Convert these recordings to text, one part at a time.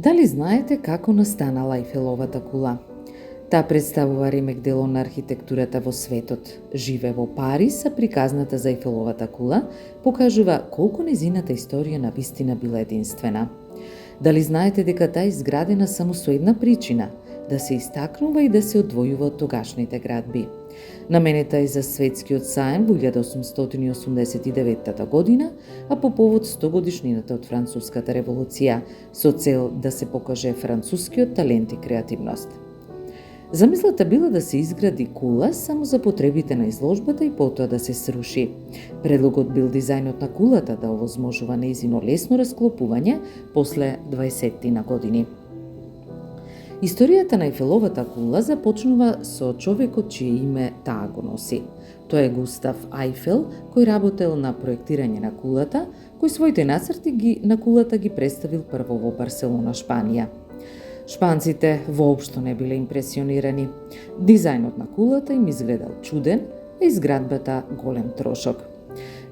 Дали знаете како настанала Ејфеловата кула? Таа представува ремек дело на архитектурата во светот. Живе во Париз, а приказната за Ејфеловата кула покажува колку незината историја на вистина била единствена. Дали знаете дека таа е изградена само со една причина – да се истакнува и да се одвојува од тогашните градби. Наменета е за светскиот саем во 1889 година, а по повод 100 годишнината од Француската револуција, со цел да се покаже францускиот талент и креативност. Замислата била да се изгради кула само за потребите на изложбата и потоа да се сруши. Предлогот бил дизајнот на кулата да овозможува нејзино лесно расклопување после 20 на години. Историјата на Ејфеловата кула започнува со човекот чие име таа го носи. Тој е Густав Ајфел, кој работел на проектирање на кулата, кој своите нацрти на кулата ги представил прво во Барселона, Шпанија. Шпанците воопшто не биле импресионирани. Дизајнот на кулата им изгледал чуден, а изградбата голем трошок.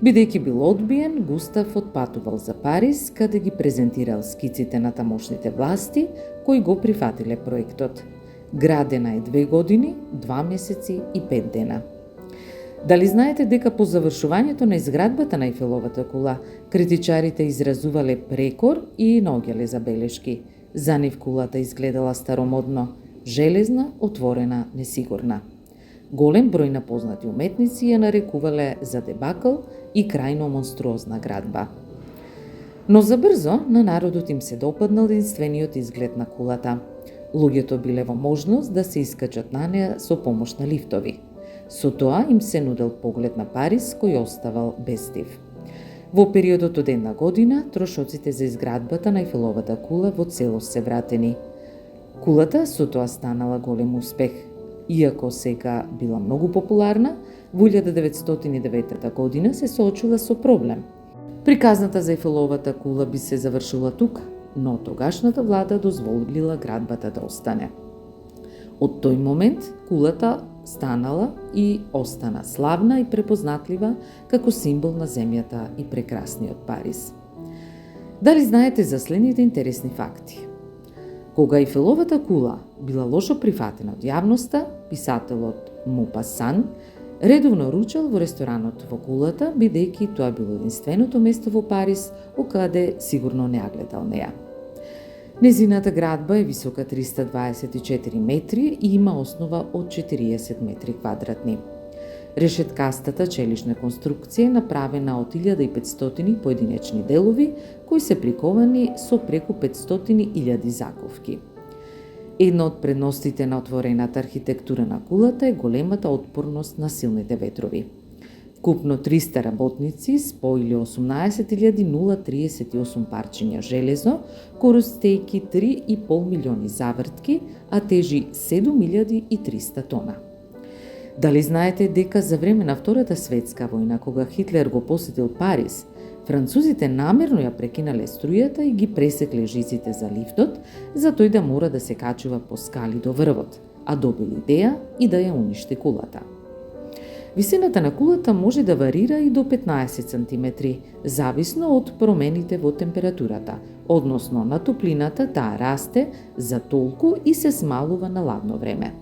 Бидејќи бил одбиен, Густав отпатувал за Париз, каде ги презентирал скиците на тамошните власти, кои го прифатиле проектот. Градена е 2 години, 2 месеци и 5 дена. Дали знаете дека по завршувањето на изградбата на Ејфеловата кула, критичарите изразувале прекор и наоѓале забелешки. За нив кулата изгледала старомодно, железна, отворена, несигурна. Голем број на познати уметници ја нарекувале за дебакл и крајно монструозна градба. Но забрзо на народот им се допаднал единствениот изглед на кулата. Луѓето биле во можност да се искачат на неа со помош на лифтови. Со тоа им се нудел поглед на Париз, кој оставал без див. Во периодот од една година, трошоците за изградбата на Ејфеловата кула во целост се вратени. Кулата со тоа станала голем успех. Иако сега била многу популарна, во 1909 година се соочила со проблем. Приказната за Ејфеловата кула би се завршила тука, но тогашната влада дозволила градбата да остане. Од тој момент кулата станала и остана славна и препознатлива како символ на земјата и прекрасниот Париз. Дали знаете за следните интересни факти? Кога Ејфеловата кула била лошо прифатена од јавноста, писателот Мопасан редовно ручал во ресторанот во кулата, бидејќи тоа било единственото место во Париз окаде сигурно не ја гледал неа. Незината градба е висока 324 метри и има основа од 40 метри квадратни. Решеткастата челишна конструкција е направена од 1500 поединечни делови, кои се приковани со преку 500.000 заковки. Една од предностите на отворената архитектура на кулата е големата отпорност на силните ветрови. Вкупно 300 работници споиле 18.038 парчиња железо, користејќи 3,5 милиони завртки, а тежи 7.300 тона. Дали знаете дека за време на Втората светска војна, кога Хитлер го посетил Париз, французите намерно ја прекинале струјата и ги пресекле жиците за лифтот, за тој да мора да се качува по скали до врвот, а добил идеја и да ја уништи кулата. Висината на кулата може да варира и до 15 см, зависно од промените во температурата, односно на топлината таа расте за толку и се смалува на ладно време.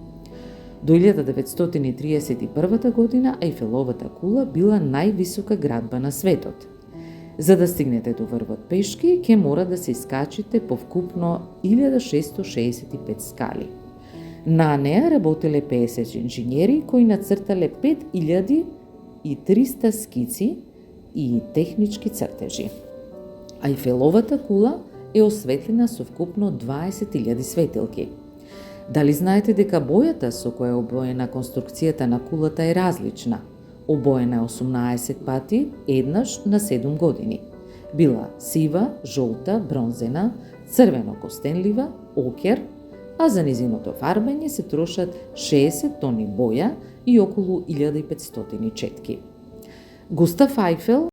До 1931 година Ејфеловата кула била највисока градба на светот. За да стигнете до врвот пешки, ќе мора да се искачите по вкупно 1665 скали. На неа работеле 50 инженери кои нацртале 5300 скици и технички цртежи. Ејфеловата кула е осветлена со вкупно 20.000 светилки. Дали знаете дека бојата со која е обоена конструкцијата на кулата е различна? Обоена е 18 пати, еднаш на 7 години. Била сива, жолта, бронзена, црвено-костенлива, окер, а за низиното фарбење се трошат 60 тони боја и околу 1500 четки. Густав Ајфел